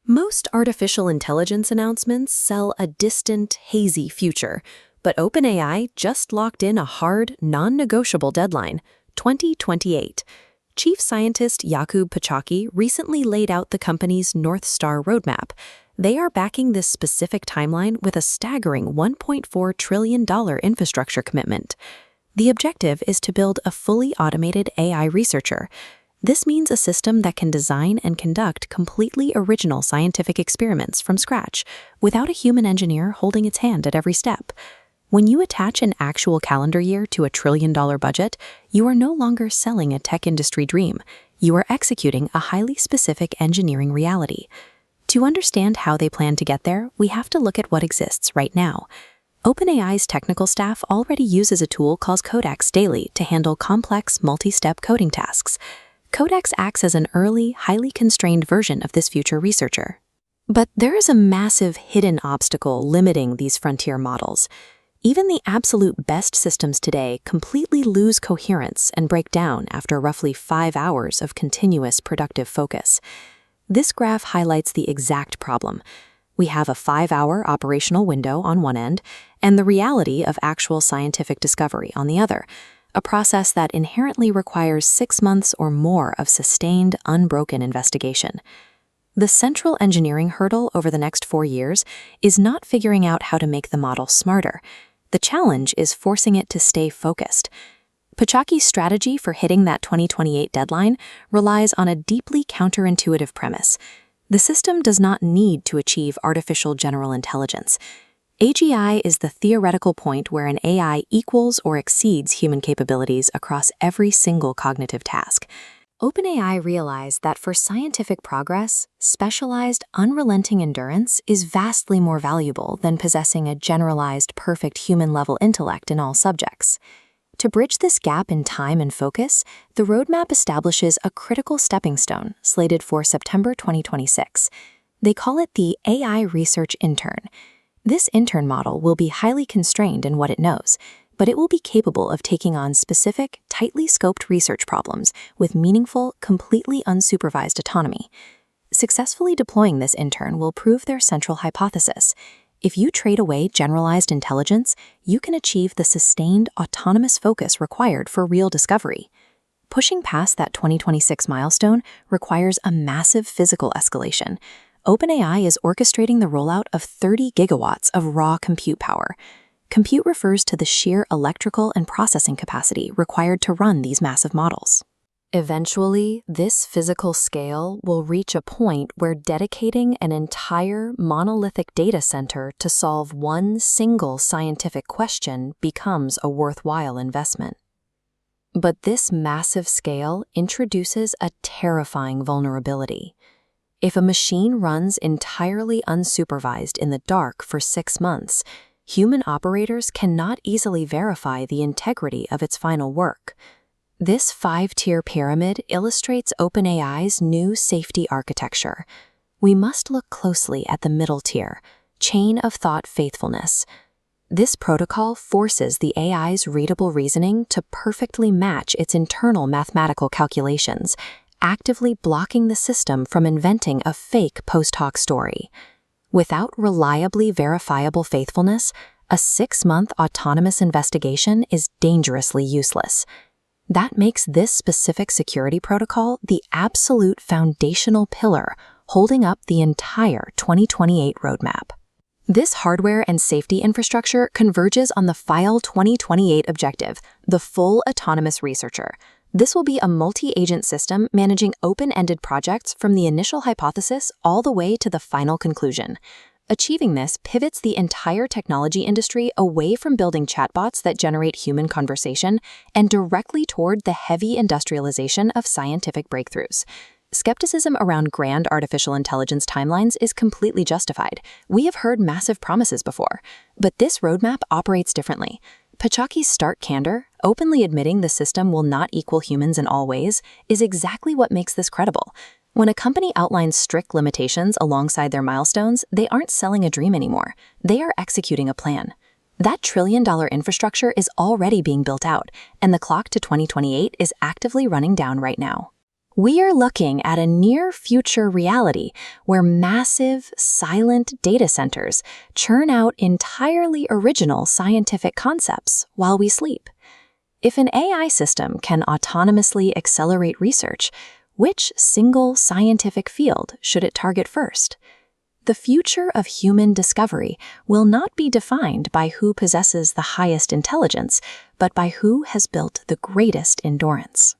Most artificial intelligence announcements sell a distant, hazy future, but OpenAI just locked in a hard, non-negotiable deadline, 2028. Chief scientist Jakub Pachocki recently laid out the company's North Star roadmap. They are backing this specific timeline with a staggering $1.4 trillion infrastructure commitment. The objective is to build a fully automated AI researcher. This means a system that can design and conduct completely original scientific experiments from scratch, without a human engineer holding its hand at every step. When you attach an actual calendar year to a trillion-dollar budget, you are no longer selling a tech industry dream. You are executing a highly specific engineering reality. To understand how they plan to get there, we have to look at what exists right now. OpenAI's technical staff already uses a tool called Codex daily to handle complex, multi-step coding tasks. Codex acts as an early, highly constrained version of this future researcher. But there is a massive hidden obstacle limiting these frontier models. Even the absolute best systems today completely lose coherence and break down after roughly 5 hours of continuous productive focus. This graph highlights the exact problem. We have a 5-hour operational window on one end, and the reality of actual scientific discovery on the other, a process that inherently requires 6 months or more of sustained, unbroken investigation. The central engineering hurdle over the next 4 years is not figuring out how to make the model smarter. The challenge is forcing it to stay focused. Pachocki's strategy for hitting that 2028 deadline relies on a deeply counterintuitive premise. The system does not need to achieve artificial general intelligence. AGI is the theoretical point where an AI equals or exceeds human capabilities across every single cognitive task. OpenAI realized that for scientific progress, specialized, unrelenting endurance is vastly more valuable than possessing a generalized, perfect human-level intellect in all subjects. To bridge this gap in time and focus, the roadmap establishes a critical stepping stone slated for September 2026. They call it the AI Research Intern. This intern model will be highly constrained in what it knows, but it will be capable of taking on specific, tightly scoped research problems with meaningful, completely unsupervised autonomy. Successfully deploying this intern will prove their central hypothesis. If you trade away generalized intelligence, you can achieve the sustained, autonomous focus required for real discovery. Pushing past that 2026 milestone requires a massive physical escalation. OpenAI is orchestrating the rollout of 30 gigawatts of raw compute power. Compute refers to the sheer electrical and processing capacity required to run these massive models. Eventually, this physical scale will reach a point where dedicating an entire monolithic data center to solve one single scientific question becomes a worthwhile investment. But this massive scale introduces a terrifying vulnerability. If a machine runs entirely unsupervised in the dark for 6 months, human operators cannot easily verify the integrity of its final work. This 5-tier pyramid illustrates OpenAI's new safety architecture. We must look closely at the middle tier, chain of thought faithfulness. This protocol forces the AI's readable reasoning to perfectly match its internal mathematical calculations, actively blocking the system from inventing a fake post-hoc story. Without reliably verifiable faithfulness, a 6-month autonomous investigation is dangerously useless. That makes this specific security protocol the absolute foundational pillar holding up the entire 2028 roadmap. This hardware and safety infrastructure converges on the FILE 2028 objective, the full autonomous researcher. This will be a multi-agent system managing open-ended projects from the initial hypothesis all the way to the final conclusion. Achieving this pivots the entire technology industry away from building chatbots that generate human conversation and directly toward the heavy industrialization of scientific breakthroughs. Skepticism around grand artificial intelligence timelines is completely justified. We have heard massive promises before, but this roadmap operates differently. Pachocki's stark candor, openly admitting the system will not equal humans in all ways, is exactly what makes this credible. When a company outlines strict limitations alongside their milestones, they aren't selling a dream anymore. They are executing a plan. That trillion-dollar infrastructure is already being built out, and the clock to 2028 is actively running down right now. We are looking at a near-future reality where massive, silent data centers churn out entirely original scientific concepts while we sleep. If an AI system can autonomously accelerate research, which single scientific field should it target first? The future of human discovery will not be defined by who possesses the highest intelligence, but by who has built the greatest endurance.